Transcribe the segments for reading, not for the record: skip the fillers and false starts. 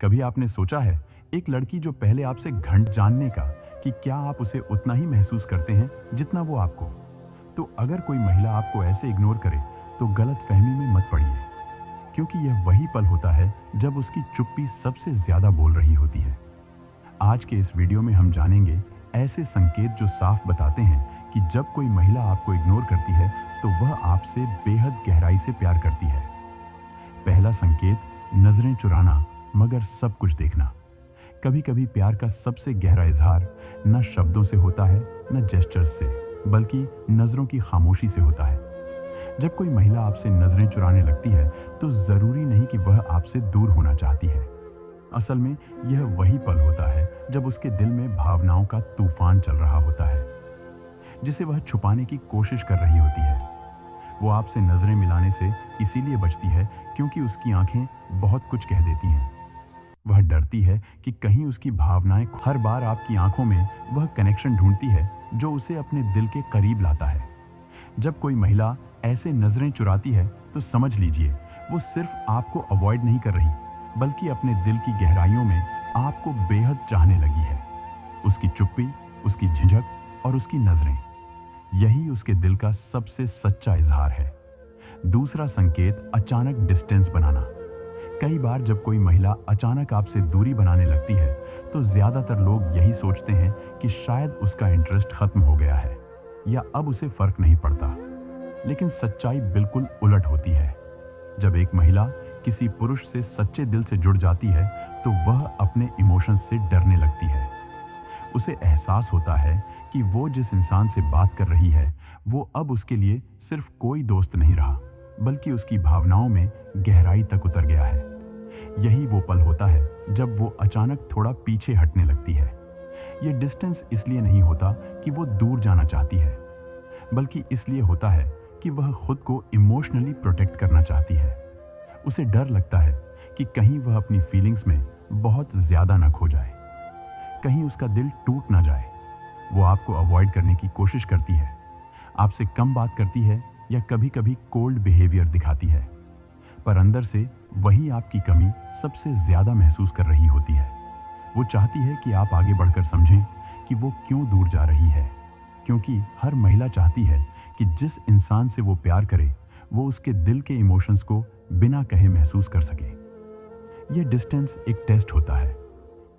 कभी आपने सोचा है, एक लड़की जो पहले आपसे घंट जानने का कि क्या आप उसे उतना ही महसूस करते हैं जितना वो आपको। तो अगर कोई महिला आपको ऐसे इग्नोर करे तो गलत फहमी में मत पड़िए, क्योंकि यह वही पल होता है जब उसकी चुप्पी सबसे ज्यादा बोल रही होती है। आज के इस वीडियो में हम जानेंगे ऐसे संकेत जो साफ बताते हैं कि जब कोई महिला आपको इग्नोर करती है तो वह आपसे बेहद गहराई से प्यार करती है। पहला संकेत, नजरें चुराना मगर सब कुछ देखना। कभी कभी प्यार का सबसे गहरा इजहार न शब्दों से होता है न जेस्चर्स से, बल्कि नजरों की खामोशी से होता है। जब कोई महिला आपसे नजरें चुराने लगती है तो जरूरी नहीं कि वह आपसे दूर होना चाहती है। असल में यह वही पल होता है जब उसके दिल में भावनाओं का तूफान चल रहा होता है, जिसे वह छुपाने की कोशिश कर रही होती है। वो आपसे नजरें मिलाने से इसीलिए बचती है क्योंकि उसकी आंखें बहुत कुछ कह देती हैं। वह डरती है कि कहीं उसकी भावनाएं, हर बार आपकी आंखों में वह कनेक्शन ढूंढती है जो उसे अपने दिल के करीब लाता है। जब कोई महिला ऐसे नजरें चुराती है तो समझ लीजिए वो सिर्फ आपको अवॉइड नहीं कर रही, बल्कि अपने दिल की गहराइयों में आपको बेहद चाहने लगी है। उसकी चुप्पी, उसकी झिझक और उसकी नजरें, यही उसके दिल का सबसे सच्चा इजहार है। दूसरा संकेत, अचानक डिस्टेंस बनाना। कई बार जब कोई महिला अचानक आपसे दूरी बनाने लगती है तो ज्यादातर लोग यही सोचते हैं कि शायद उसका इंटरेस्ट खत्म हो गया है या अब उसे फर्क नहीं पड़ता। लेकिन सच्चाई बिल्कुल उलट होती है। जब एक महिला किसी पुरुष से सच्चे दिल से जुड़ जाती है तो वह अपने इमोशंस से डरने लगती है। उसे एहसास होता है कि वो जिस इंसान से बात कर रही है वो अब उसके लिए सिर्फ कोई दोस्त नहीं रहा, बल्कि उसकी भावनाओं में गहराई तक उतर गया है। यही वो पल होता है जब वो अचानक थोड़ा पीछे हटने लगती है। ये डिस्टेंस इसलिए नहीं होता कि वो दूर जाना चाहती है, बल्कि इसलिए होता है कि वह खुद को इमोशनली प्रोटेक्ट करना चाहती है। उसे डर लगता है कि कहीं वह अपनी फीलिंग्स में बहुत ज्यादा न खो जाए, कहीं उसका दिल टूट ना जाए। वो आपको अवॉइड करने की कोशिश करती है, आपसे कम बात करती है या कभी कभी कोल्ड बिहेवियर दिखाती है, पर अंदर से वही आपकी कमी सबसे ज्यादा महसूस कर रही होती है। वो चाहती है कि आप आगे बढ़कर समझें कि वो क्यों दूर जा रही है, क्योंकि हर महिला चाहती है कि जिस इंसान से वो प्यार करे वो उसके दिल के इमोशंस को बिना कहे महसूस कर सके। यह डिस्टेंस एक टेस्ट होता है।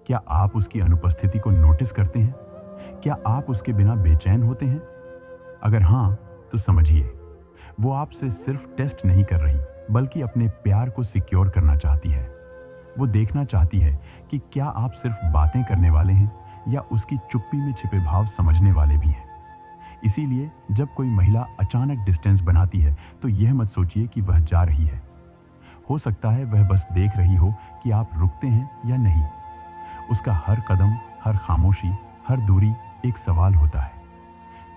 क्या आप उसकी अनुपस्थिति को नोटिस करते हैं? क्या आप उसके बिना बेचैन होते हैं? अगर हाँ, तो समझिए वो आपसे सिर्फ टेस्ट नहीं कर रही, बल्कि अपने प्यार को सिक्योर करना चाहती है। वो देखना चाहती है कि क्या आप सिर्फ बातें करने वाले हैं या उसकी चुप्पी में छिपे भाव समझने वाले भी हैं। इसीलिए जब कोई महिला अचानक डिस्टेंस बनाती है तो यह मत सोचिए कि वह जा रही है। हो सकता है वह बस देख रही हो कि आप रुकते हैं या नहीं। उसका हर कदम, हर खामोशी, हर दूरी एक सवाल होता है,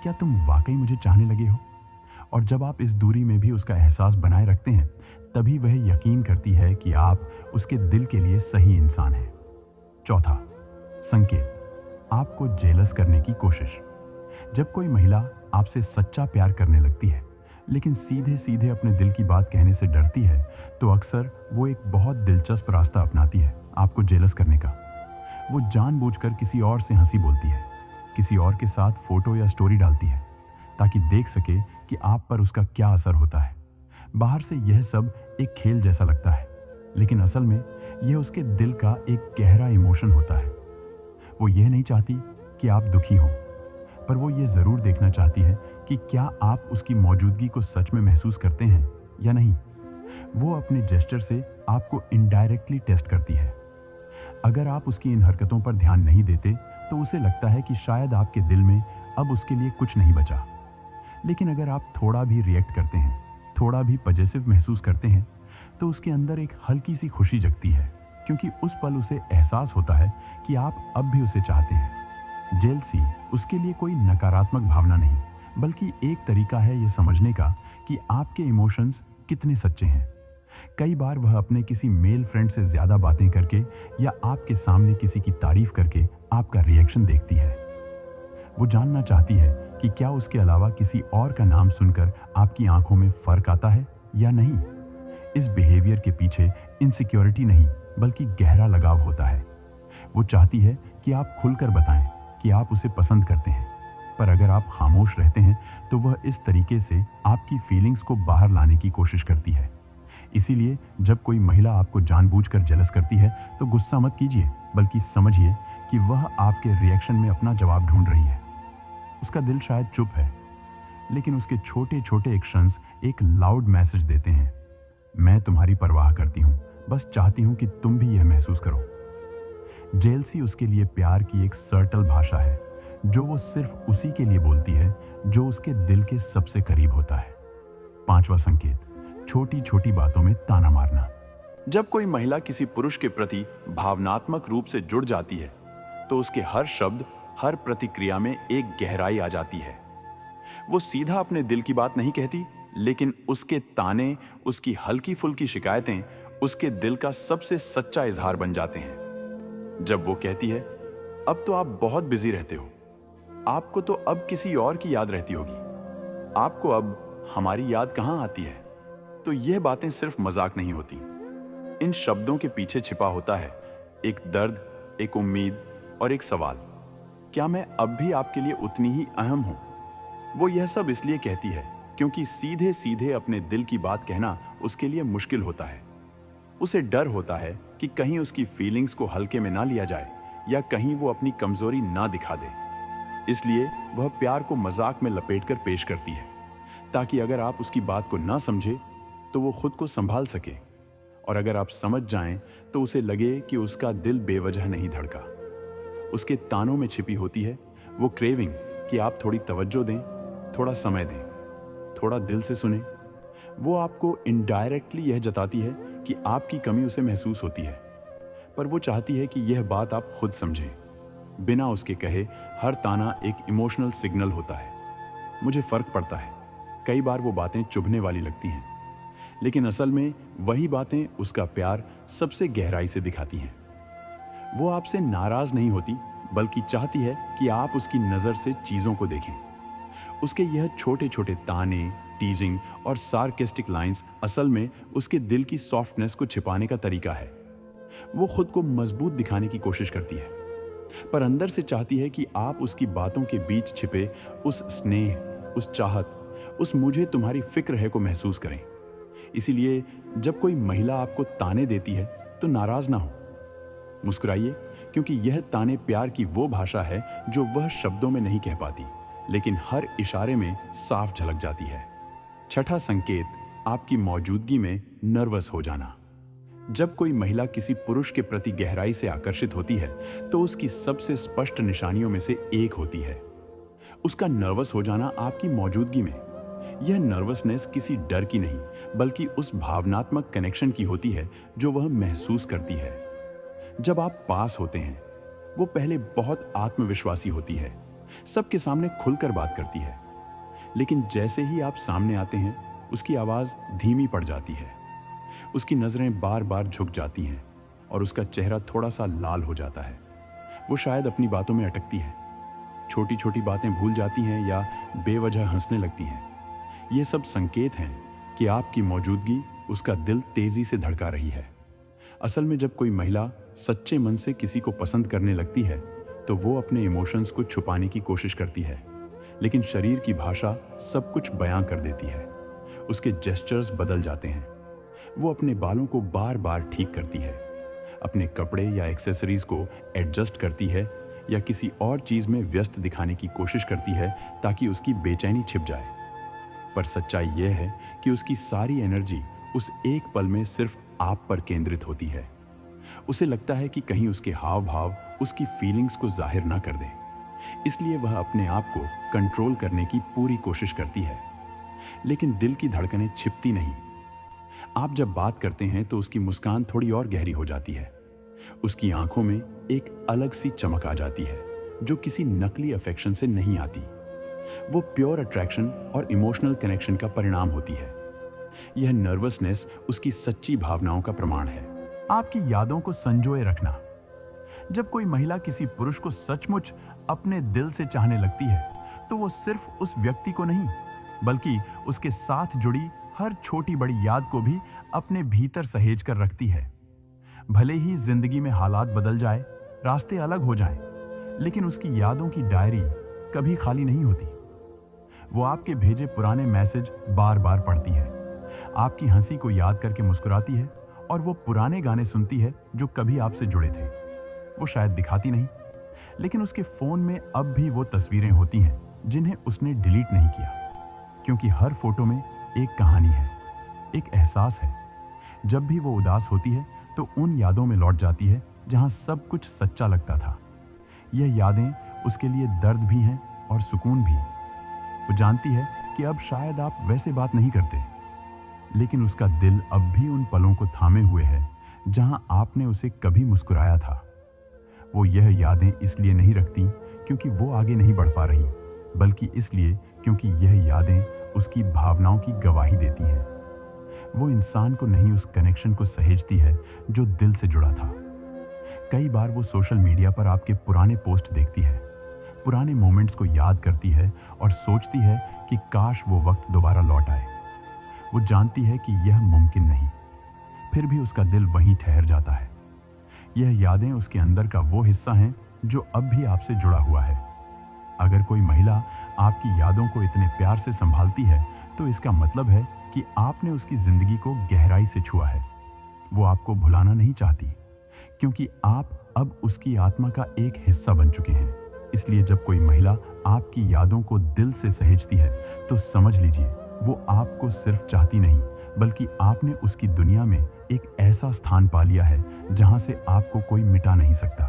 क्या तुम वाकई मुझे चाहने लगे हो? और जब आप इस दूरी में भी उसका एहसास बनाए रखते हैं, तभी वह यकीन करती है कि आप उसके दिल के लिए सही इंसान हैं। चौथा संकेत, आपको जेलस करने की कोशिश। जब कोई महिला आपसे सच्चा प्यार करने लगती है लेकिन सीधे सीधे अपने दिल की बात कहने से डरती है, तो अक्सर वो एक बहुत दिलचस्प रास्ता अपनाती है आपको जेलस करने का। वो जानबूझकर किसी और से हंसी बोलती है, किसी और के साथ फोटो या स्टोरी डालती है, ताकि देख सके कि आप पर उसका क्या असर होता है। बाहर से यह सब एक खेल जैसा लगता है, लेकिन असल में यह उसके दिल का एक गहरा इमोशन होता है। वो यह नहीं चाहती कि आप दुखी हो, पर वो ये जरूर देखना चाहती है कि क्या आप उसकी मौजूदगी को सच में महसूस करते हैं या नहीं। वो अपने जेस्चर से आपको इनडायरेक्टली टेस्ट करती है। अगर आप उसकी इन हरकतों पर ध्यान नहीं देते तो उसे लगता है कि शायद आपके दिल में अब उसके लिए कुछ नहीं बचा। लेकिन अगर आप थोड़ा भी रिएक्ट करते हैं, थोड़ा भी पजेसिव महसूस करते हैं, तो उसके अंदर एक हल्की सी खुशी जगती है, क्योंकि उस पल उसे एहसास होता है कि आप अब भी उसे चाहते हैं। जेलसी उसके लिए कोई नकारात्मक भावना नहीं, बल्कि एक तरीका है ये समझने का कि आपके इमोशंस कितने सच्चे हैं। कई बार वह अपने किसी मेल फ्रेंड से ज्यादा बातें करके या आपके सामने किसी की तारीफ करके आपका रिएक्शन देखती है। वो जानना चाहती है कि क्या उसके अलावा किसी और का नाम सुनकर आपकी आंखों में फर्क आता है या नहीं। इस बिहेवियर के पीछे इनसिक्योरिटी नहीं, बल्कि गहरा लगाव होता है। वो चाहती है कि आप खुलकर बताएं कि आप उसे पसंद करते हैं, पर अगर आप खामोश रहते हैं तो वह इस तरीके से आपकी फीलिंग्स को बाहर लाने की कोशिश करती है। इसीलिए जब कोई महिला आपको जानबूझकर जेलस करती है तो गुस्सा मत कीजिए, बल्कि समझिए कि वह आपके रिएक्शन में अपना जवाब ढूंढ रही है। उसका दिल शायद चुप है, लेकिन उसके छोटे छोटे एक्शंस एक लाउड मैसेज देते हैं। मैं तुम्हारी परवाह करती हूँ, बस चाहती हूँ कि तुम भी यह महसूस करो। जेलसी उसके लिए प्यार की एक सर्टल भाषा है, जो वो सिर्फ उसी के लिए बोलती है जो उसके दिल के सबसे करीब होता है। पांचवा संकेत, छोटी छोटी बातों में ताना मारना। जब कोई महिला किसी पुरुष के प्रति भावनात्मक रूप से जुड़ जाती है तो उसके हर शब्द, हर प्रतिक्रिया में एक गहराई आ जाती है। वो सीधा अपने दिल की बात नहीं कहती, लेकिन उसके ताने, उसकी हल्की फुल्की शिकायतें उसके दिल का सबसे सच्चा इजहार बन जाते हैं। जब वो कहती है, अब तो आप बहुत बिजी रहते हो, आपको तो अब किसी और की याद रहती होगी, आपको अब हमारी याद कहां आती है, तो यह बातें सिर्फ मजाक नहीं होती। इन शब्दों के पीछे छिपा होता है एक दर्द, एक उम्मीद और एक सवाल, क्या मैं अब भी आपके लिए उतनी ही अहम हूं? वो यह सब इसलिए कहती है क्योंकि सीधे सीधे अपने दिल की बात कहना उसके लिए मुश्किल होता है। उसे डर होता है कि कहीं उसकी फीलिंग्स को हल्के में ना लिया जाए या कहीं वो अपनी कमजोरी ना दिखा दे। इसलिए वह प्यार को मजाक में लपेटकर पेश करती है, ताकि अगर आप उसकी बात को ना समझे तो वो खुद को संभाल सके, और अगर आप समझ जाएं तो उसे लगे कि उसका दिल बेवजह नहीं धड़का। उसके तानों में छिपी होती है वो क्रेविंग कि आप थोड़ी तवज्जो दें, थोड़ा समय दें, थोड़ा दिल से सुने। वो आपको इनडायरेक्टली यह जताती है कि आपकी कमी उसे महसूस होती है, पर वो चाहती है कि यह बात आप खुद समझें। बिना उसके कहे हर ताना एक इमोशनल सिग्नल होता है। मुझे फर्क पड़ता है, कई बार वो बातें चुभने वाली लगती हैं, लेकिन असल में वही बातें उसका प्यार सबसे गहराई से दिखाती हैं। वो आपसे नाराज नहीं होती, बल्कि चाहती है कि आप उसकी नजर से चीजों को देखें। उसके यह छोटे छोटे ताने, टीजिंग और सार्केस्टिक लाइंस असल में उसके दिल की सॉफ्टनेस को छिपाने का तरीका है। वो खुद को मजबूत दिखाने की कोशिश करती है, पर अंदर से चाहती है कि आप उसकी बातों के बीच छिपे उस स्नेह, उस चाहत, उस मुझे तुम्हारी फिक्र है को महसूस करें। इसीलिए जब कोई महिला आपको ताने देती है तो नाराज ना हो, मुस्कुराइए, क्योंकि यह ताने प्यार की वो भाषा है जो वह शब्दों में नहीं कह पाती, लेकिन हर इशारे में साफ झलक जाती है। छठा संकेत, आपकी मौजूदगी में नर्वस हो जाना। जब कोई महिला किसी पुरुष के प्रति गहराई से आकर्षित होती है तो उसकी सबसे स्पष्ट निशानियों में से एक होती है उसका नर्वस हो जाना आपकी मौजूदगी में। यह नर्वसनेस किसी डर की नहीं, बल्कि उस भावनात्मक कनेक्शन की होती है जो वह महसूस करती है। जब आप पास होते हैं, वो पहले बहुत आत्मविश्वासी होती है, सबके सामने खुलकर बात करती है, लेकिन जैसे ही आप सामने आते हैं उसकी आवाज धीमी पड़ जाती है, उसकी नजरें बार बार झुक जाती हैं और उसका चेहरा थोड़ा सा लाल हो जाता है। वो शायद अपनी बातों में अटकती है, छोटी छोटी बातें भूल जाती हैं या बेवजह हंसने लगती हैं। ये सब संकेत हैं कि आपकी मौजूदगी उसका दिल तेजी से धड़का रही है। असल में जब कोई महिला सच्चे मन से किसी को पसंद करने लगती है तो वो अपने इमोशंस को छुपाने की कोशिश करती है, लेकिन शरीर की भाषा सब कुछ बयां कर देती है। उसके जेस्चर्स बदल जाते हैं, वो अपने बालों को बार बार ठीक करती है, अपने कपड़े या एक्सेसरीज को एडजस्ट करती है या किसी और चीज में व्यस्त दिखाने की कोशिश करती है ताकि उसकी बेचैनी छिप जाए। पर सच्चाई यह है कि उसकी सारी एनर्जी उस एक पल में सिर्फ आप पर केंद्रित होती है। उसे लगता है कि कहीं उसके हाव भाव उसकी फीलिंग्स को जाहिर ना कर दें, इसलिए वह अपने आप को कंट्रोल करने की पूरी कोशिश करती है, लेकिन दिल की धड़कनें छिपती नहीं। आप जब बात करते हैं तो उसकी मुस्कान थोड़ी और गहरी हो जाती है, उसकी आंखों में एक अलग सी चमक आ जाती है जो किसी नकली अफेक्शन से नहीं आती। वो प्योर अट्रैक्शन और इमोशनल कनेक्शन का परिणाम होती है। यह नर्वसनेस उसकी सच्ची भावनाओं का प्रमाण है। आपकी यादों को संजोए रखना। जब कोई महिला किसी पुरुष को सचमुच अपने दिल से चाहने लगती है तो वो सिर्फ उस व्यक्ति को नहीं, बल्कि उसके साथ जुड़ी हर छोटी बड़ी याद को भी अपने भीतर सहेज कर रखती है। भले ही जिंदगी में हालात बदल जाए, रास्ते अलग हो जाएं, लेकिन उसकी यादों की डायरी कभी खाली नहीं होती। वो आपके भेजे पुराने मैसेज बार बार पढ़ती है, आपकी हंसी को याद करके मुस्कुराती है और वो पुराने गाने सुनती है जो कभी आपसे जुड़े थे। वो शायद दिखाती नहीं, लेकिन उसके फोन में अब भी वो तस्वीरें होती हैं जिन्हें उसने डिलीट नहीं किया, क्योंकि हर फोटो में एक कहानी है, एक एहसास है। जब भी वो उदास होती है तो उन यादों में लौट जाती है जहां सब कुछ सच्चा लगता था। यह यादें उसके लिए दर्द भी हैं और सुकून भी। वो जानती है कि अब शायद आप वैसे बात नहीं करते, लेकिन उसका दिल अब भी उन पलों को थामे हुए है जहां आपने उसे कभी मुस्कुराया था। वो यह यादें इसलिए नहीं रखती क्योंकि वो आगे नहीं बढ़ पा रही, बल्कि इसलिए क्योंकि यह यादें उसकी भावनाओं की गवाही देती हैं। वो इंसान को नहीं, उस कनेक्शन को सहेजती है जो दिल से जुड़ा था। कई बार वो सोशल मीडिया पर आपके पुराने पोस्ट देखती है, पुराने मोमेंट्स को याद करती है और सोचती है कि काश वो वक्त दोबारा लौट आए। वो जानती है कि यह मुमकिन नहीं, फिर भी उसका दिल वहीं ठहर जाता है। यह यादें उसके अंदर का वो हिस्सा हैं जो अब भी आपसे जुड़ा हुआ है। अगर कोई महिला आपकी यादों को इतने प्यार से संभालती है तो इसका मतलब है कि आपने उसकी जिंदगी को गहराई से छुआ है। वो आपको भुलाना नहीं चाहती, क्योंकि आप अब उसकी आत्मा का एक हिस्सा बन चुके हैं। इसलिए जब कोई महिला आपकी यादों को दिल से सहेजती है तो समझ लीजिए वो आपको सिर्फ चाहती नहीं, बल्कि आपने उसकी दुनिया में एक ऐसा स्थान पा लिया है जहां से आपको कोई मिटा नहीं सकता।